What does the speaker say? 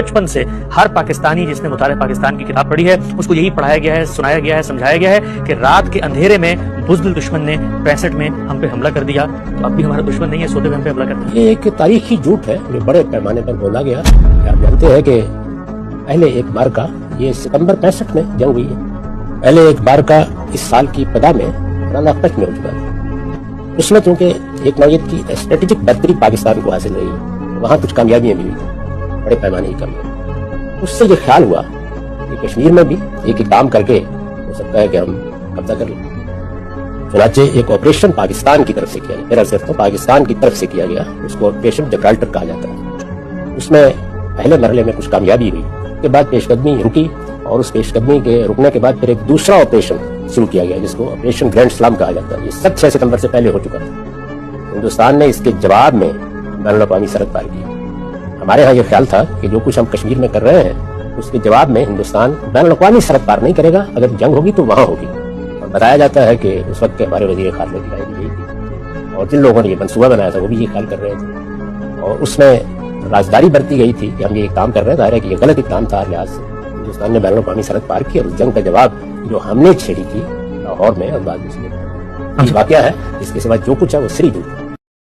بچپن سے ہر پاکستانی جس نے مطالعہ پاکستان کی کتاب پڑھی ہے اس کو یہی پڑھایا گیا ہے، سنایا گیا ہے، سمجھایا گیا ہے کہ رات کے اندھیرے میں بزدل دشمن نے 65 میں ہم پہ حملہ کر دیا، تو اب بھی ہمارا دشمن نہیں ہے، سوتے میں ہم پہ حملہ کرتا ہے۔ یہ ایک تاریخی جھوٹ ہے جو بڑے پیمانے پر بولا گیا۔ آپ جانتے ہیں کہ پہلے ایک بار کا یہ ستمبر 65 میں جنگ ہوئی ہے، پہلے ایک بار کا اس سال کی ابتدا میں رانا پچ میں ہو چکا تھا۔ اس میں چونکہ ایک نوعیت کی اسٹریٹجک بہتری پاکستان کو حاصل رہی ہے، وہاں کچھ کامیابیاں بھی ہوئی، بڑے پیمانے کی کامیابی۔ اس سے یہ خیال ہوا کہ کشمیر میں بھی ایک اقدام کر کے ہو سکتا ہے کہ ہم قبضہ کر لیں۔ چنانچہ ایک آپریشن پاکستان کی طرف سے کیا گیا، میرا صرف تو پاکستان کی طرف سے کیا گیا، اس کو آپریشن جبرالٹر کہا جاتا ہے۔ اس میں پہلے مرحلے میں کچھ کامیابی ہوئی، اس کے بعد پیش قدمی رکی، اور اس پیش قدمی کے رکنے کے بعد پھر ایک دوسرا آپریشن شروع کیا گیا جس کو آپریشن گرینڈ سلام کہا جاتا ہے۔ یہ سب 6 ستمبر سے پہلے ہو چکا تھا۔ ہندوستان نے اس کے جواب میں بین الاقوامی سرحد پار کی۔ ہمارے ہاں یہ خیال تھا کہ جو کچھ ہم کشمیر میں کر رہے ہیں اس کے جواب میں ہندوستان بین الاقوامی سرحد پار نہیں کرے گا، اگر جنگ ہوگی تو وہاں ہوگی۔ اور بتایا جاتا ہے کہ اس وقت کے ہمارے وزیر خارجہ کی رائے بھی یہی تھی، اور جن لوگوں نے یہ منصوبہ بنایا تھا وہ بھی یہ خیال کر رہے تھے، اور اس میں رازداری برتی گئی تھی کہ ہم یہ کام کر رہے ہیں۔ ظاہر ہے کہ یہ غلط اقدام تھا لحاظ سے۔ ہندوستان نے بین الاقوامی سرحد پار کی اور اس جنگ کا جواب جو ہم نے چھیڑی تھی لاہور میں اور بعد میں اس میں واقعہ ہے، اس کے سوا جو کچھ ہے وہ صریح جھوٹ ہے۔